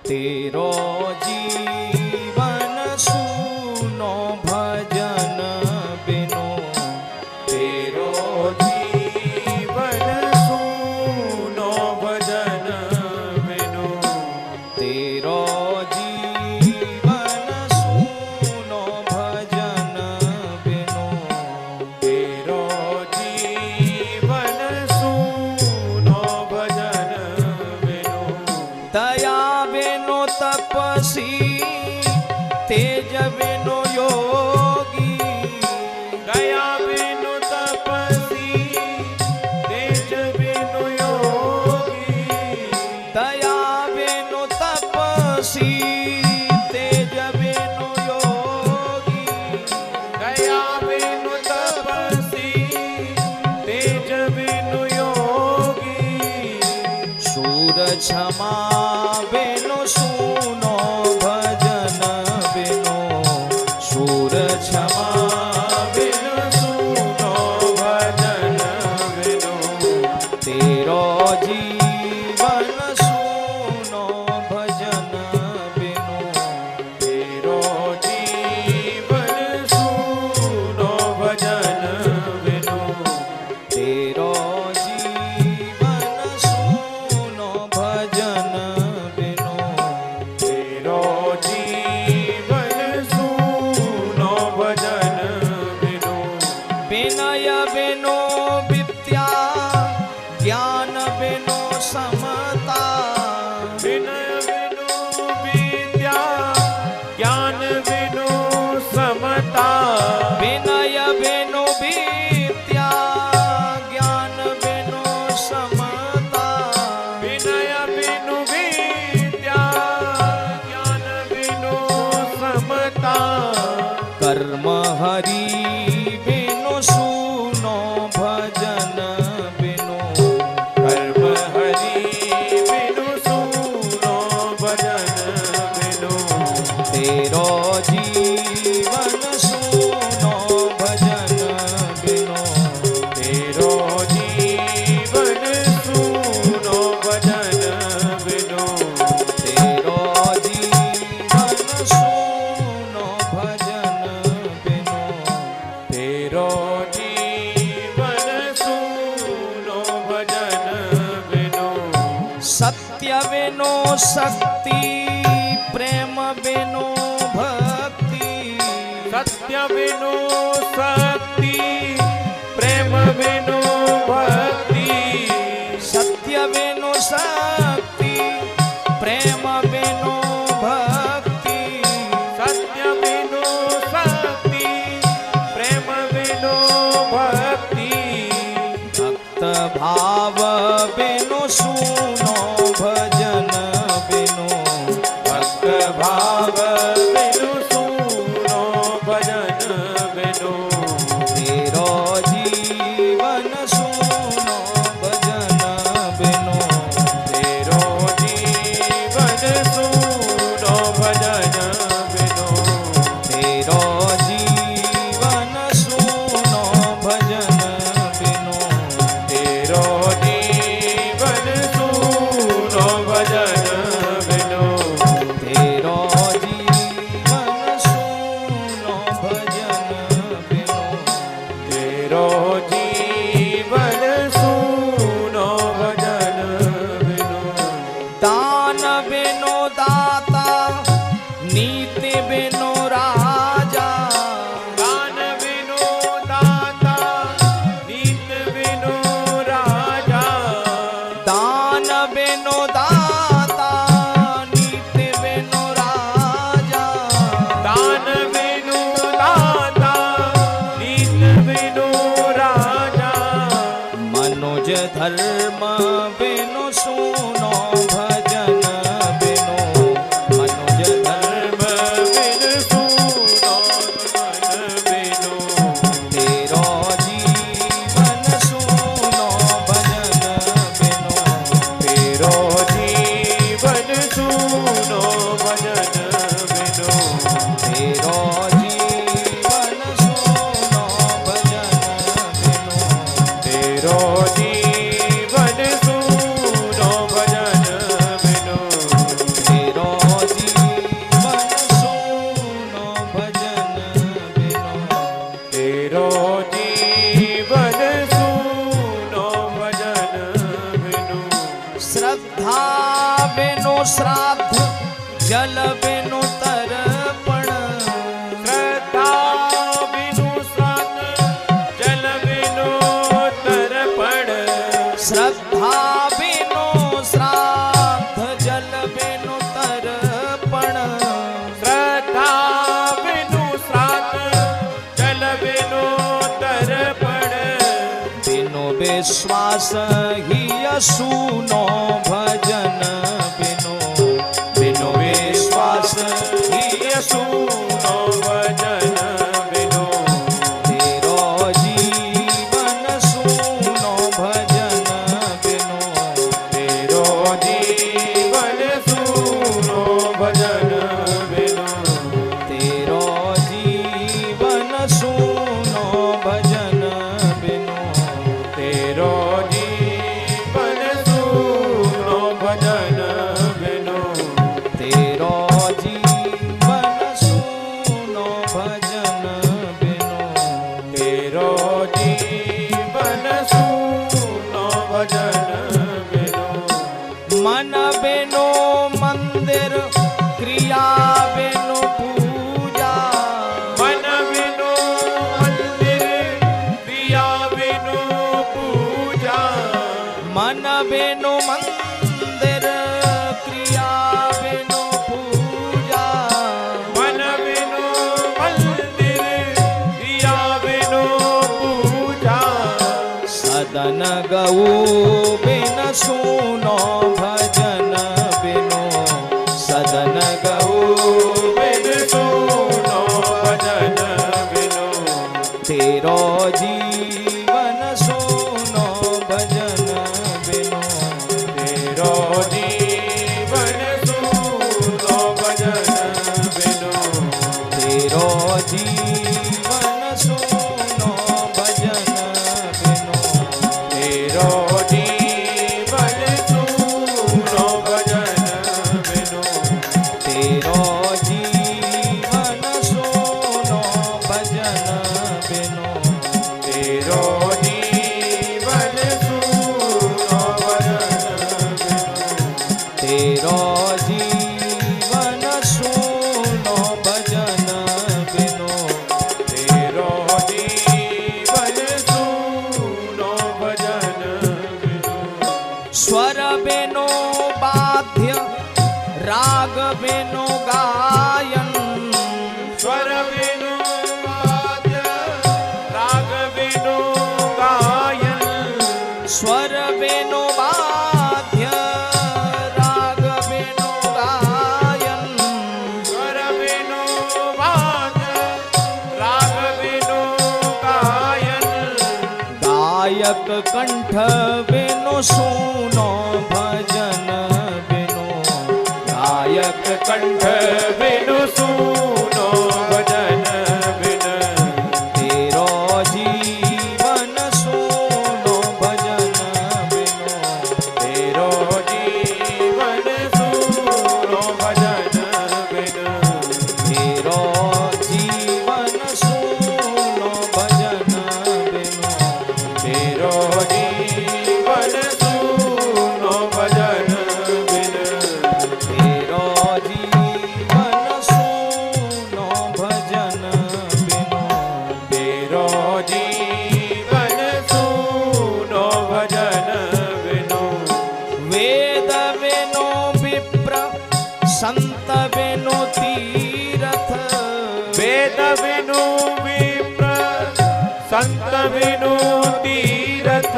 तेरो जीवन सुनो भजन बिनु, तेरो जीवन सुनो भजन बिनु, तेरो जीवन सुनो भजन बिनु, तेरो जीवन सुनो भजन बिनु, दया बिनु तपसी तेज बिनु योगी, दया बिनु तपसी तेज बिनु योगी, दया बिनु तपसी तेज बिनु योगी, दया बिनु तपसी तेज बिनु योगी, शूर क्षमा बिनु सुनो भजन बिनु, शूर क्षमा बिनु सुनो भजन बिनु, तेरो जीवन सुनो भजन बिनु, तेरो जीवन सुनो भजन बिनु, तेरो जीवन सुनो भजन बिनु, तेरो जीवन सुनो भजन बिनु, विनय बिनु विद्या ज्ञान बिनु समता, विनय बिनु विद्या ज्ञान बिनु समता, विनय बिनु विद्या ज्ञान बिनु समता, विनय बिनु विद्या ज्ञान बिनु समता, कर्म हरि बिनु सुनो भजन बिनु, कर्म हरि बिनु सुनो भजन बिनु, तेरो जीवन सुनो भजन बिनु, तेरो जीवन सुनो भजन बिनु, तेरो जीवन सुनो भजन बिनु, तेरो जीवन सुनो भजन बिनु, सत्य बिनु शक्ति प्रेम बिनु भक्ति, सत्य बिनु शक्ति प्रेम बिनु भक्ति, सत्य बिनु शक्ति प्रेम बिनु भक्ति, सत्य बिनु शक्ति प्रेम बिनु भक्ति, भक्त भाव बिनु सुनो भजन बिनु, भक्त भाव बिनु सुनो भजन बिनु, तेरो जीवन सुनो भजन बिनु, तेरो जीवन सुनो भजन बिनु, तेरो जीवन सुनो भजन बिनु, तेरो जीवन सुनो भजन बिनु, तेरो जीवन सुनो भजन बिनु, तेरो जीवन सुनो भजन बिनु, दान बिनु दाता नीति बिनु राजा, दान बिनु दाता नीत बिनु राजा, दान बिनु दाता नीति बिनु राजा, दान बिनु दाता नीत बिनु राजा, मनुज धर्म बिनु सुनो भजन बिनु, मनुज धर्म धर्म बिनु सुनो भजन बिनु, तेरो जीवन सुनो भजन बिनु, तेरो जीवन सुनो भजन बिनु, तेरो जीवन सुनो भजन बिनु, तेरो जीवन सुनो श्रद्धा बिनु श्राद्ध जल बिनु तर्पण श्रद्धा बिनु श्राद्ध जल बिनु तर्पण श्रद्धा बिनु श्राद्ध जल बिनु तर्पण श्रद्धा बिनु श्राद्ध जल बिनु तर्पण बिनु विश्वास ही असुनो भजन बिनु बिनु विश्वास ही सुनो भजन बिनु तेरो जीवन सुनो भजन बिनु तेरो जीवन सुनो भजन बिनु तेरो जीवन सुनो भजन बिनु तेरो जीवन सुनो भजन बिनु तेरो जीवन सुनो भजन बिनु तेरो जीवन सुनो भजन बिनु मन बिनु मंदिर क्रिया बिनु पूजा मन बिनु मंदिर क्रिया बिनु पूजा मन बिनु मंदिर क्रिया बिनु पूजा मन बिनु मंदिर क्रिया बिनु पूजा सदन गऊ बिन सुनो भजन बिनु सदन गऊ बिनु सुनो भजन बिनु तेरो जीवन सुनो भजन बिनु तेरो जीवन सुनो भजन बिनु तेरो जीवन सुनो भजन बिनु तेरो जीवन सुनो भजन बिनु तेरो जीवन सुनो भजन बिनु तेरो जीवन सुनो भजन बिनु तेरो जीवन सुनो भजन बिनु तेरो जीवन सुनो भजन बिनु स्वर बिनु बाध्य राग बिनु गायन स्वर बिनु वाद्य राग बिनु गायन स्वर बिनु बाध्य राग बिनु गायन स्वर बिनु वाद्य राग बिनु गायन गायक कंठ बिनु सुनो भजन बिनु गायक कंठ बिनु सुनो भजन बिनु तेरो जीवन सुनो भजन बिनु तेरो जीवन सुनो भजन बिनु तेरो जीवन सुनो भजन बिनु तेरो जीवन सुनो भजन बिनु तेरो जीवन सुनो भजन बिनु तेरो जीवन सुनो भजन बिनु वेद बिनु विप्र संत बिनु तीरथ वेद बिनु विप्र संत बिनु तीरथ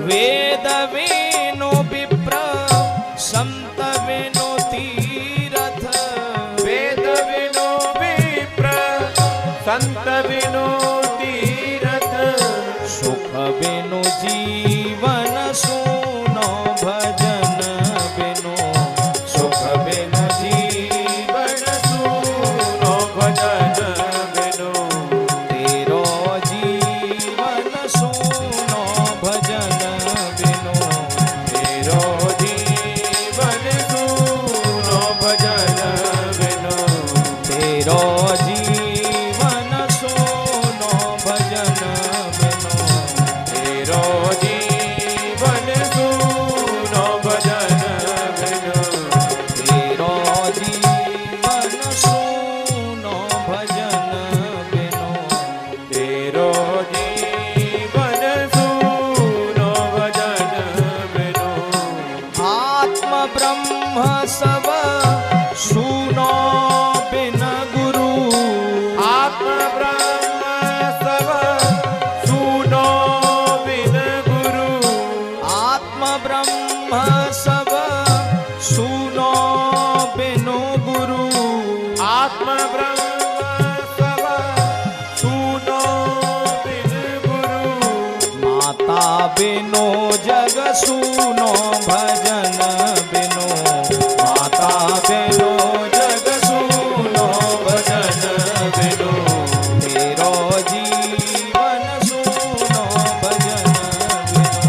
वेद बिनु विप्र संत बिनु तीरथ वेद बिनु विप्र संत बिनु तीरथ सुख बिनु जीवन सुनो भजन बिनु सुख बिनु जीवन सुनो भजन बिनु तेरो जीवन सुनो भजन बिनु तेरो जीवन सुनो भजन बिनु तेरो जीवन सुनो ब्रह्म सब सुनो बिन गुरु। आत्मा ब्रह्म सब सुनो बिन गुरु। आत्मा ब्रह्म सब सुनो बिनु गुरु। आत्मा ब्रह्म सब सुनो बिन गुरु। माता बिनु जग सुनो भजन बिनु। माता बिनु जग सुनो भजन बिनु। तेरो जीवन सुनो भजन बिनु।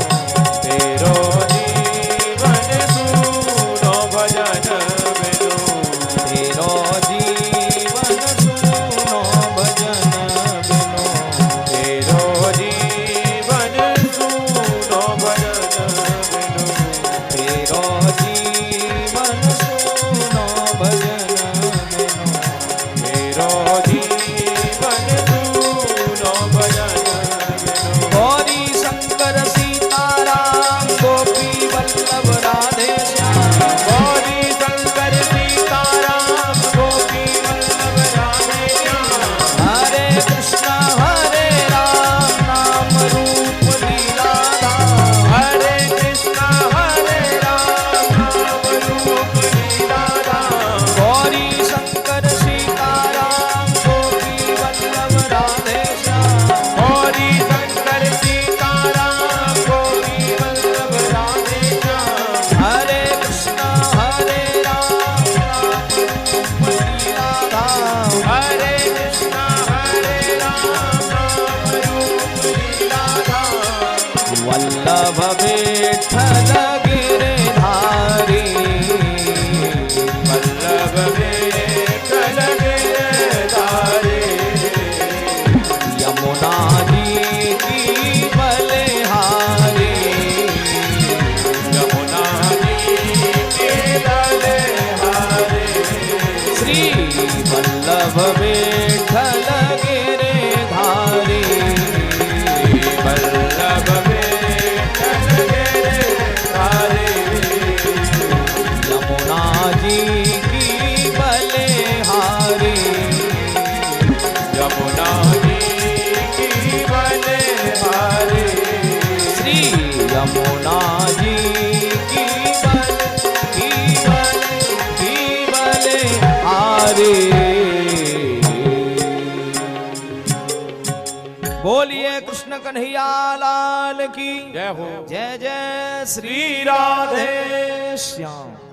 तेरो जीवन सुनो भजन बिनु। तेरो जीवन सुनो भजन बिनु। तेरो जीवन सुनो भजन बिनु। तेरो जीवन सुनो भजन बिनु। तेरो जीवन सुनो भजन बिनु। गौरी शंकर सीताराम गोपी वल्लभ राधे श्याम। गौरी शंकर सीताराम गोपी वल्लभ राधे श्याम। हरे कृष्णा हरे राम नाम रूप लीलाधाम। हरे कृष्णा हरे राम नाम रूप लीलाधाम। गौरी शंकर सीताराम गोपी वल्लभ राधे श्याम। गौरी शंकर सीताराम गोपी वल्लभ राधे श्याम। हरे कृष्णा हरे राम नाम रूप लीलाधाम। हरे कृष्णा हरे राम नाम रूप लीलाधाम। वल्लभ विठ्ठल गिरधारी। वल्लभ विठ्ठल गिरधारी। यमुना जी की बलिहारी। यमुना जी के बलिहारी। श्री वल्लभ विठ्ठल गिरधारी। वल्लभ विठ्ठल गिरधारी। यमुना जी की बलिहारी। यमुना जी की बलिहारी। श्री यमुना जी की बलिहारी। बोलिए कृष्ण कन्हैया लाल की जय हो। जय जय श्री श्री राधे श्याम।